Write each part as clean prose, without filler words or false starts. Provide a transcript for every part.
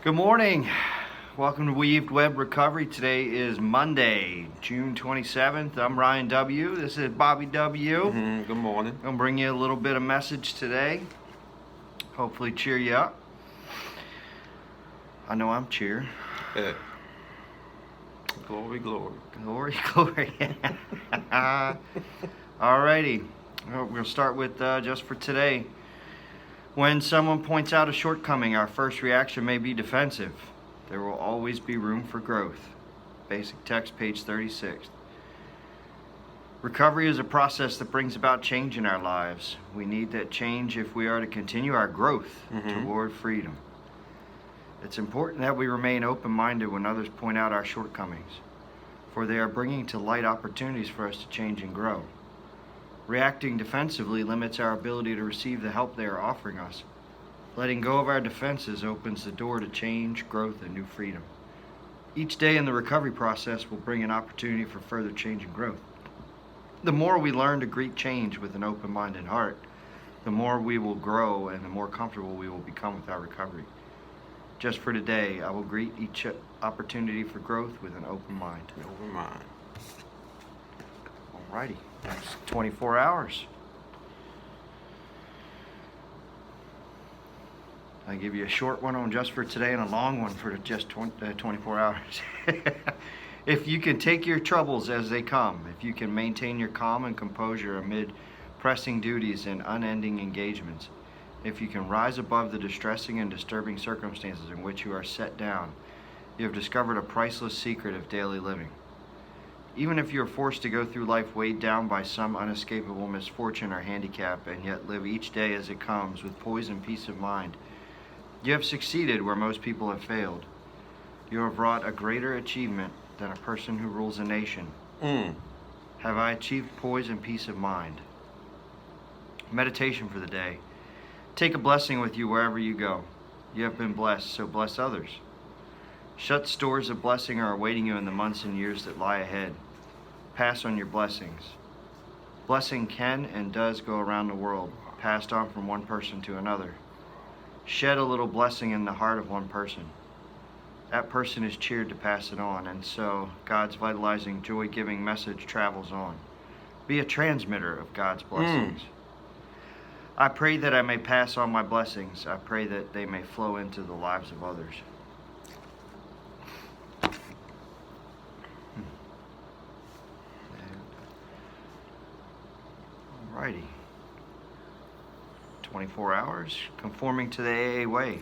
Good morning. Welcome to Weaved Web Recovery. Today is Monday, June 27th. I'm Ryan W. This is Bobby W. Good morning. I'm going to bring you a little bit of message today. Hopefully cheer you up. I know I'm cheering. Yeah. Glory, glory. Glory, glory. Alrighty. Well, we're going to start with just for today. When someone points out a shortcoming, our first reaction may be defensive. There will always be room for growth. Basic text, page 36. Recovery is a process that brings about change in our lives. We need that change if we are to continue our growth toward freedom. It's important that we remain open-minded when others point out our shortcomings, for they are bringing to light opportunities for us to change and grow. Reacting defensively limits our ability to receive the help they are offering us. Letting go of our defenses opens the door to change, growth, and new freedom. Each day in the recovery process will bring an opportunity for further change and growth. The more we learn to greet change with an open-minded heart, the more we will grow and the more comfortable we will become with our recovery. Just for today, I will greet each opportunity for growth with an open mind. Open mind. Alrighty, that's 24 hours. I give you a short one on just for today and a long one for just 24 hours. If you can take your troubles as they come, if you can maintain your calm and composure amid pressing duties and unending engagements, if you can rise above the distressing and disturbing circumstances in which you are set down, you have discovered a priceless secret of daily living. Even if you are forced to go through life weighed down by some unescapable misfortune or handicap and yet live each day as it comes with poise and peace of mind, you have succeeded where most people have failed. You have wrought a greater achievement than a person who rules a nation. Have I achieved poise and peace of mind? Meditation for the day. Take a blessing with you wherever you go. You have been blessed, so bless others. Shut stores of blessing are awaiting you in the months and years that lie ahead. Pass on your blessings. Blessing can and does go around the world, passed on from one person to another. Shed a little blessing in the heart of one person. That person is cheered to pass it on, and so God's vitalizing, joy-giving message travels on. Be a transmitter of God's blessings. I pray that I may pass on my blessings. I pray that they may flow into the lives of others. Alrighty. 24 hours, conforming to the AA way.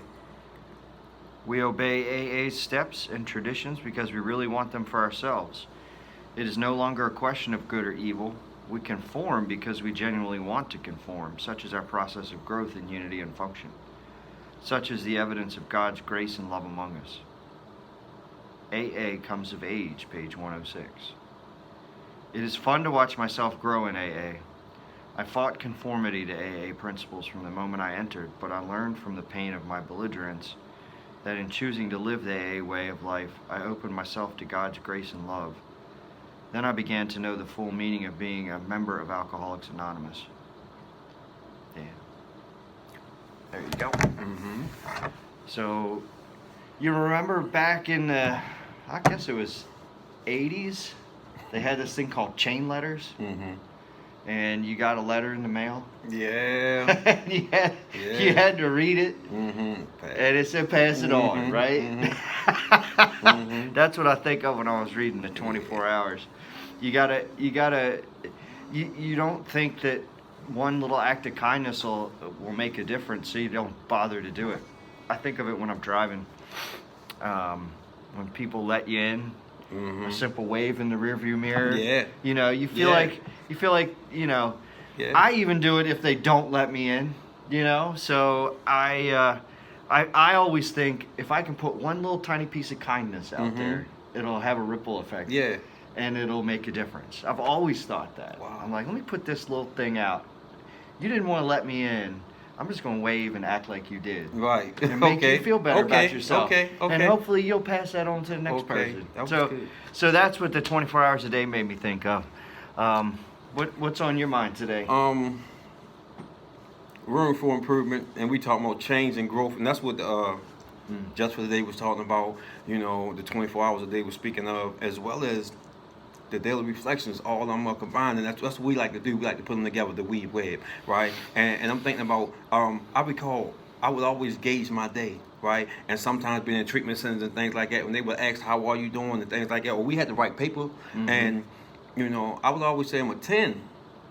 We obey AA's steps and traditions because we really want them for ourselves. It is no longer a question of good or evil. We conform because we genuinely want to conform. Such is our process of growth in unity and function. Such is the evidence of God's grace and love among us. AA comes of age, page 106. It is fun to watch myself grow in AA. I fought conformity to AA principles from the moment I entered, but I learned from the pain of my belligerence that in choosing to live the AA way of life, I opened myself to God's grace and love. Then I began to know the full meaning of being a member of Alcoholics Anonymous. Yeah. There you go. So, you remember back in the, I guess it was 80s, they had this thing called chain letters? And you got a letter in the mail? Yeah. And you had to read it, and it said pass it on, right? That's what I think of when I was reading the 24 hours. You don't think that one little act of kindness will make a difference, so you don't bother to do it. I think of it when I'm driving. When people let you in, a simple wave in the rearview mirror. Yeah. You know, you feel like, you know, I even do it if they don't let me in, you know? So I always think if I can put one little tiny piece of kindness out there, it'll have a ripple effect. Yeah. And it'll make a difference. I've always thought that. Wow. I'm like, let me put this little thing out. You didn't want to let me in. I'm just going to wave and act like you did. Right. And make you feel better about yourself. Okay. And hopefully you'll pass that on to the next person. That was good. So that's what the 24 hours a day made me think of. What's on your mind today? room for improvement, and we talk about change and growth, and that's what Just for the day was talking about, the 24 hours a day was speaking of, as well as the daily reflections, all of them are combined, and that's what we like to do. We like to put them together, the weave web, right? And I'm thinking about, I recall, I would always gauge my day, right? And sometimes being in treatment centers and things like that, when they would ask, how are you doing, and things like that, or we had to write paper, and, I would always say I'm a 10,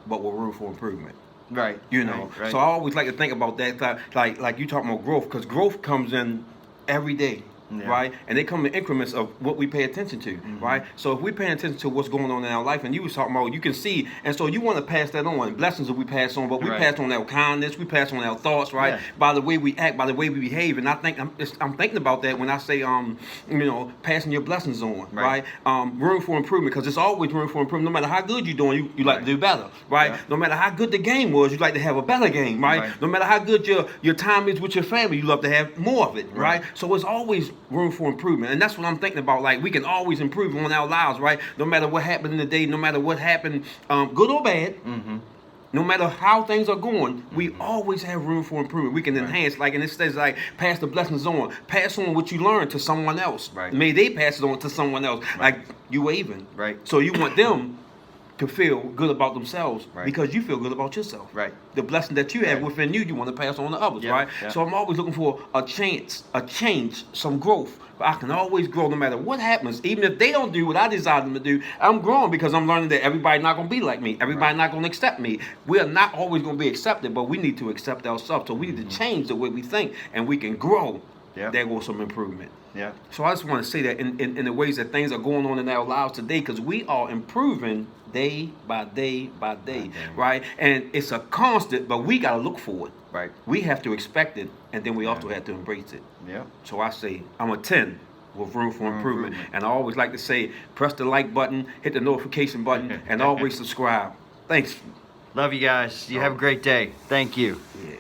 but with room for improvement. Right. Right. So I always like to think about that, like you talking about growth, because growth comes in every day. Yeah. Right, and they come in increments of what we pay attention to, right? So if we're paying attention to what's going on in our life, and you was talking about, you can see, and so you want to pass that on. Blessings that we pass on, but we pass on our kindness, we pass on our thoughts, right? Yeah. By the way we act, by the way we behave, and I think I'm thinking about that when I say, passing your blessings on, right? Room for improvement, because there's always room for improvement. No matter how good you're doing, you like to do better, right? Yeah. No matter how good the game was, you like to have a better game, right? No matter how good your time is with your family, you love to have more of it, right? So it's always room for improvement, and that's what I'm thinking about. Like, we can always improve on our lives, right? No matter what happened in the day, no matter what happened, good or bad, no matter how things are going, we always have room for improvement. We can enhance, like, and it says, like, pass the blessings on, pass on what you learned to someone else. Right. May they pass it on to someone else, like you waving. Right. So you want them to feel good about themselves because you feel good about yourself. Right. The blessing that you have within you, you want to pass on to others, right? Yep. So I'm always looking for a change, some growth. I can always grow no matter what happens. Even if they don't do what I desire them to do, I'm growing because I'm learning that everybody's not going to be like me. Everybody's not going to accept me. We are not always going to be accepted, but we need to accept ourselves. So we need to change the way we think, and we can grow. Yeah. There goes some improvement. Yeah. So I just want to say that in the ways that things are going on in our lives today, because we are improving day by day by day, right? And it's a constant, but we got to look for it. Right. We have to expect it, and then we also have to embrace it. Yeah. So I say I'm a 10 with room for improvement. And I always like to say, press the like button, hit the notification button, and always subscribe. Thanks. Love you guys. You have a great day. Thank you. Yeah.